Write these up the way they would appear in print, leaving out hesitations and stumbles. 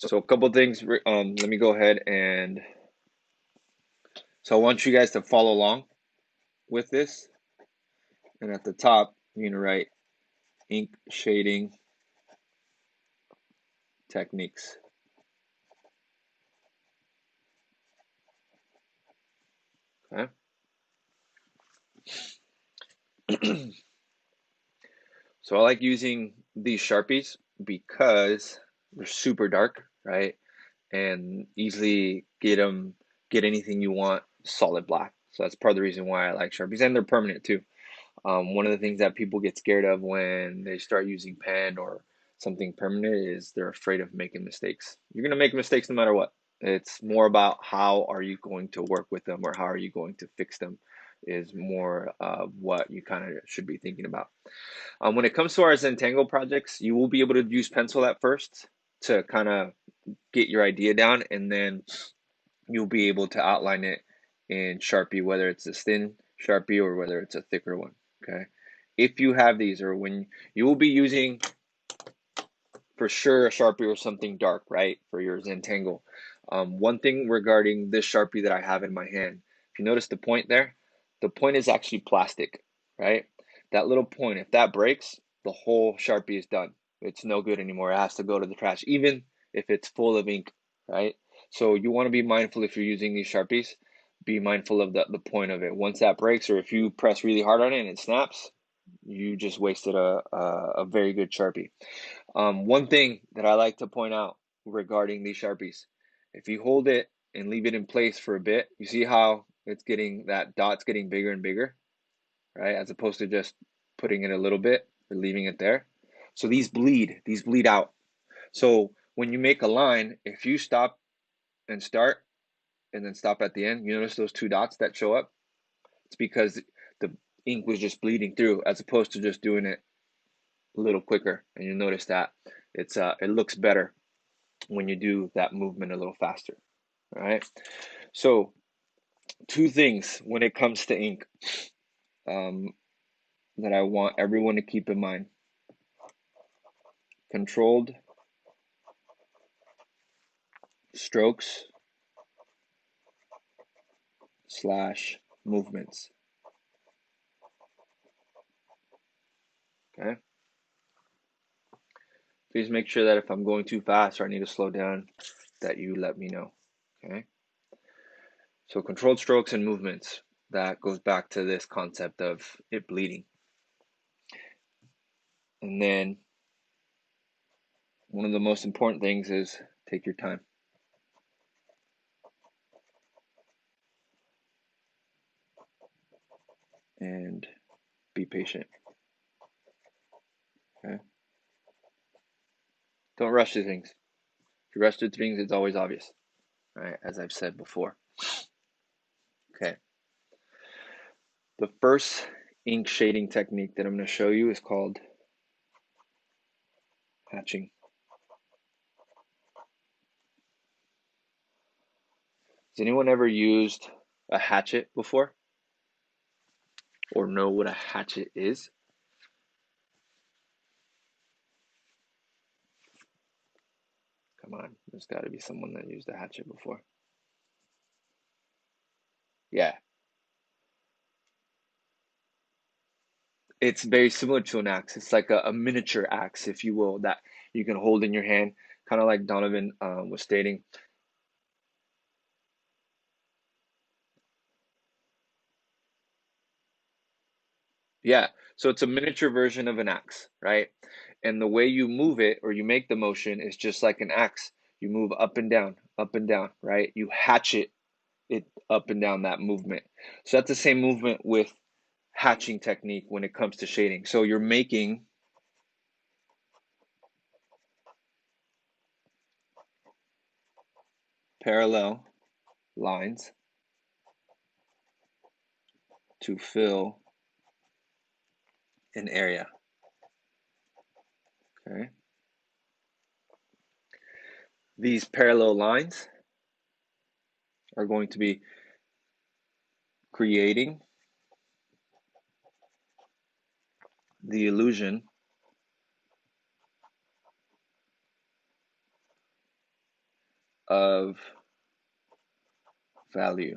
So a couple things, let me go ahead and, so I want you guys to follow along with this. And at the top, you're gonna write ink shading techniques. Okay. So I like using these Sharpies because they're super dark, right? And easily get anything you want solid black. So that's part of the reason why I like Sharpies, and they're permanent too. One of the things that people get scared of when they start using pen or something permanent is they're afraid of making mistakes. You're gonna make mistakes no matter what. It's more about how are you going to work with them or how are you going to fix them is more what you kind of should be thinking about. When it comes to our Zentangle projects, you will be able to use pencil at first to kind of get your idea down, and then you'll be able to outline it in Sharpie, whether it's a thin Sharpie or whether it's a thicker one. Okay. If you have these, or when you will be using for sure a Sharpie or something dark, right, for your Zentangle. One thing regarding this Sharpie that I have in my hand, if you notice the point there, the point is actually plastic, right? That little point, if that breaks, the whole Sharpie is done. It's no good anymore. It has to go to the trash, even if it's full of ink, right? So you want to be mindful if you're using these Sharpies, be mindful of the point of it. Once that breaks, or if you press really hard on it and it snaps, you just wasted a very good Sharpie. One thing that I like to point out regarding these Sharpies, if you hold it and leave it in place for a bit, you see how it's getting, that dot's getting bigger and bigger, right? As opposed to just putting it a little bit or leaving it there. So these bleed out. So when you make a line, if you stop and start and then stop at the end, you notice those two dots that show up? It's because the ink was just bleeding through as opposed to just doing it a little quicker. And you notice that it looks better when you do that movement a little faster. All right. So two things when it comes to ink um, that I want everyone to keep in mind: controlled strokes slash movements. Okay. Please make sure that if I'm going too fast or I need to slow down, that you let me know. Okay. So controlled strokes and movements. That goes back to this concept of it bleeding. And then one of the most important things is take your time and be patient. Okay. Don't rush through things. If you rush through things, it's always obvious. Right, as I've said before. Okay. The first ink shading technique that I'm going to show you is called hatching. Has anyone ever used a hatchet before or know what a hatchet is? Come on, there's got to be someone that used a hatchet before. Yeah, it's very similar to an axe. It's like a miniature axe, if you will, that you can hold in your hand, kind of like Donovan was stating. Yeah, so it's a miniature version of an axe, right? And the way you move it or you make the motion is just like an axe. You move up and down, right? You hatchet it up and down, that movement. So that's the same movement with hatching technique when it comes to shading. So you're making parallel lines to fill an area, okay? These parallel lines are going to be creating the illusion of value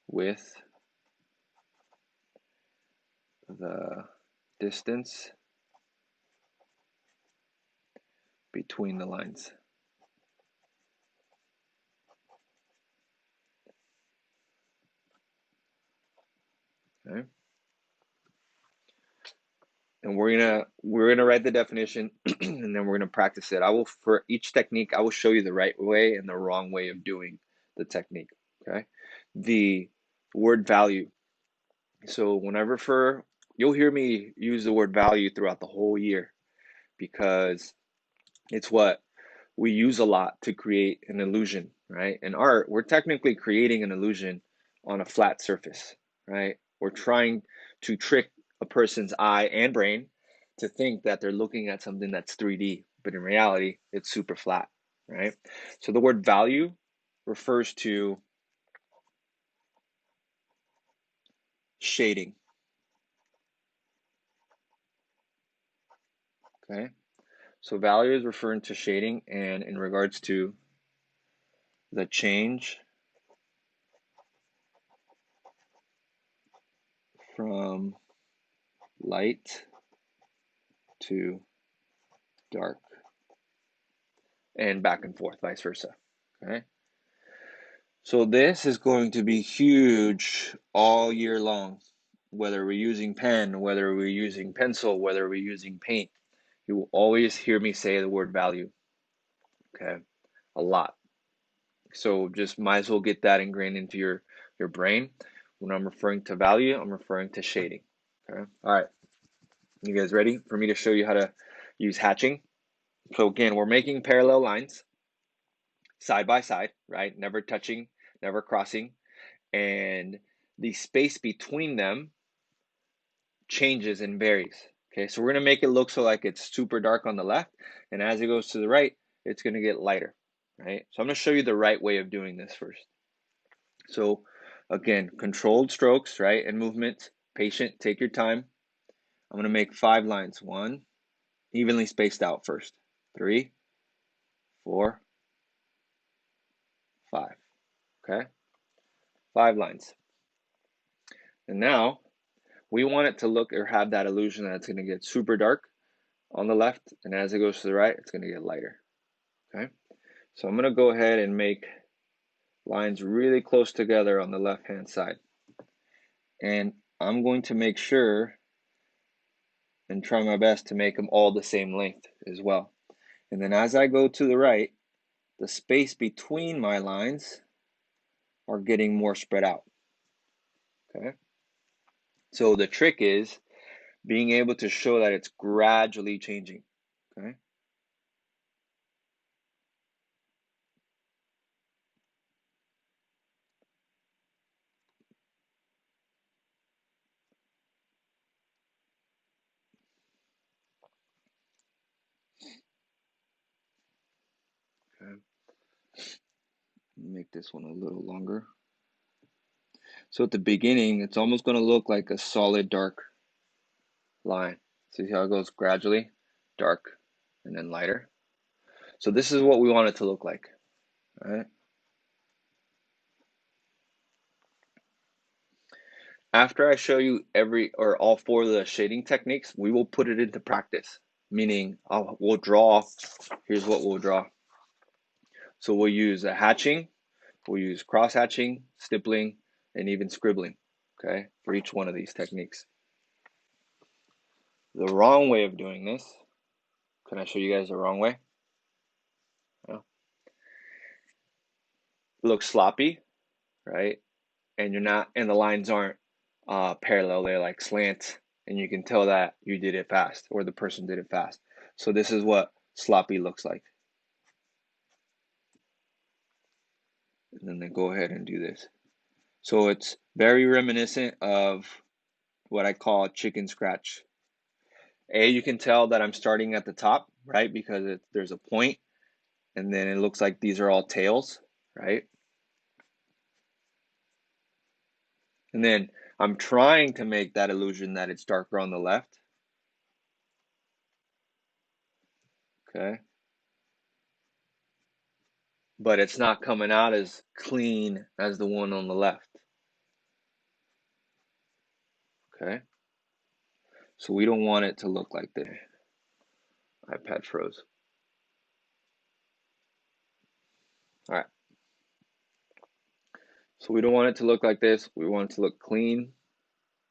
with the distance between the lines. Okay. And we're gonna write the definition and then we're gonna practice it. For each technique, I will show you the right way and the wrong way of doing the technique. Okay. The word value. So you'll hear me use the word value throughout the whole year because it's what we use a lot to create an illusion, right? In art, we're technically creating an illusion on a flat surface, right? We're trying to trick a person's eye and brain to think that they're looking at something that's 3D, but in reality, it's super flat, right? So the word value refers to shading, okay? So value is referring to shading, and in regards to the change from light to dark and back and forth, vice versa. Okay. So this is going to be huge all year long, whether we're using pen, whether we're using pencil, whether we're using paint. You will always hear me say the word value. Okay. A lot. So just might as well get that ingrained into your brain. When I'm referring to value, I'm referring to shading. Okay. All right. You guys ready for me to show you how to use hatching? So again, we're making parallel lines side by side, right? Never touching, never crossing. And the space between them changes and varies. Okay, so we're gonna make it look so like it's super dark on the left, and as it goes to the right, it's gonna get lighter, right? So I'm gonna show you the right way of doing this first. So again, controlled strokes, right, and movements, patient, take your time. I'm gonna make 5 lines. 1, evenly spaced out first. 3, 4, 5. Okay, 5 lines. And now we want it to look or have that illusion that it's going to get super dark on the left, and as it goes to the right, it's going to get lighter. Okay, so I'm going to go ahead and make lines really close together on the left hand side, and I'm going to make sure and try my best to make them all the same length as well. And then as I go to the right, the space between my lines are getting more spread out. Okay, so the trick is being able to show that it's gradually changing. Okay. Okay. Make this one a little longer. So at the beginning, it's almost going to look like a solid dark line. See how it goes gradually? Dark and then lighter. So this is what we want it to look like. All right. After I show you all 4 of the shading techniques, we will put it into practice. Meaning we'll draw. Here's what we'll draw. So we'll use a hatching, we'll use cross hatching, stippling, and even scribbling. Okay, for each one of these techniques. The wrong way of doing this. Can I show you guys the wrong way? Yeah. It looks sloppy, right? And the lines aren't parallel, they're like slant, and you can tell that you did it fast or the person did it fast. So this is what sloppy looks like. And then go ahead and do this. So it's very reminiscent of what I call chicken scratch. You can tell that I'm starting at the top, right? Because there's a point, and then it looks like these are all tails, right? And then I'm trying to make that illusion that it's darker on the left. Okay. but it's not coming out as clean as the one on the left. Okay, so we don't want it to look like this. iPad froze. All right, so we don't want it to look like this. We want it to look clean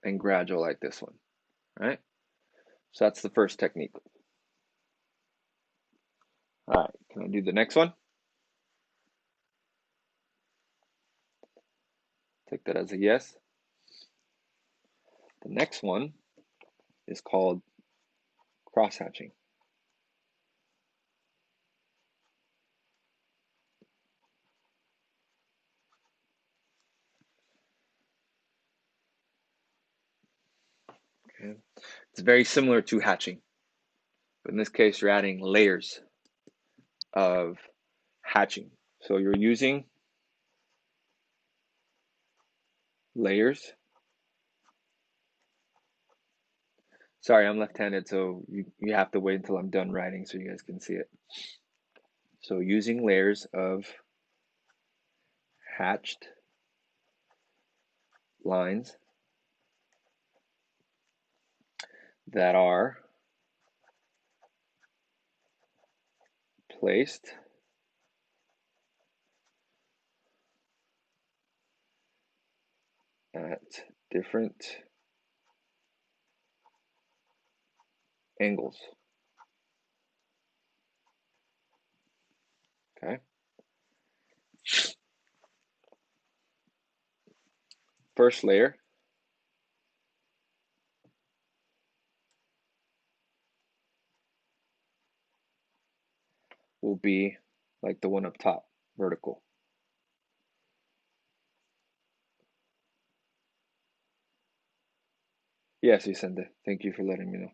and gradual like this one. All right, so that's the first technique. All right, can I do the next one? Take that as a yes. The next one is called cross-hatching. Okay. It's very similar to hatching, but in this case, you're adding layers of hatching. So you're using layers. Sorry, I'm left-handed, so you have to wait until I'm done writing so you guys can see it. So using layers of hatched lines that are placed at different angles. Okay. First layer will be like the one up top, vertical. Yes, Vicente, thank you for letting me know.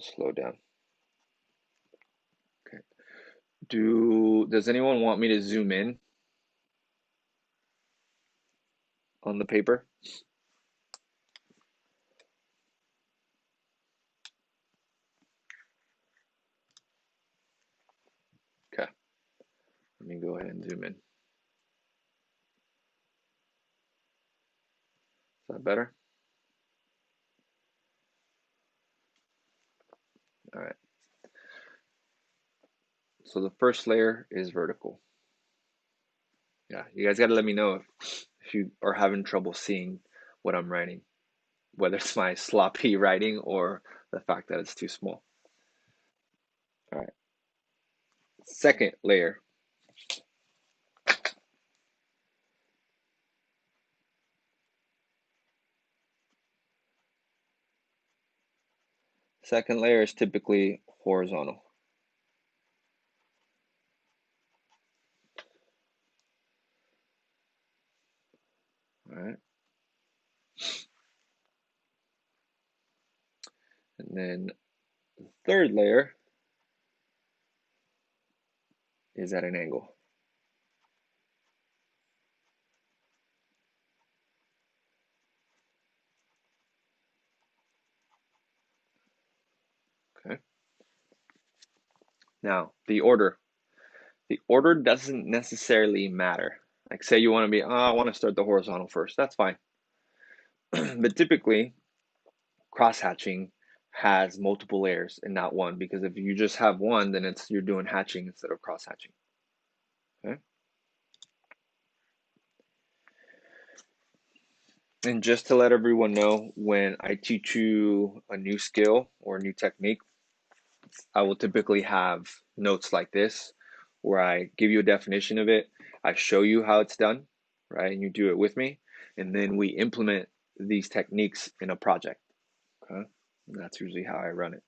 Slow down. Okay. Does anyone want me to zoom in on the paper? Okay. Let me go ahead and zoom in. Is that better? All right. So the first layer is vertical. Yeah, you guys got to let me know if you are having trouble seeing what I'm writing, whether it's my sloppy writing or the fact that it's too small. All right. Second layer. Second layer is typically horizontal. All right. And then the third layer is at an angle. Okay. Now, the order. The order doesn't necessarily matter. Like say you want to be, oh, I want to start the horizontal first. That's fine. But typically, cross-hatching has multiple layers and not one, because if you just have one, then you're doing hatching instead of cross-hatching. Okay. And just to let everyone know, when I teach you a new skill or a new technique, I will typically have notes like this where I give you a definition of it, I show you how it's done, right? And you do it with me, and then we implement these techniques in a project. Okay. And that's usually how I run it.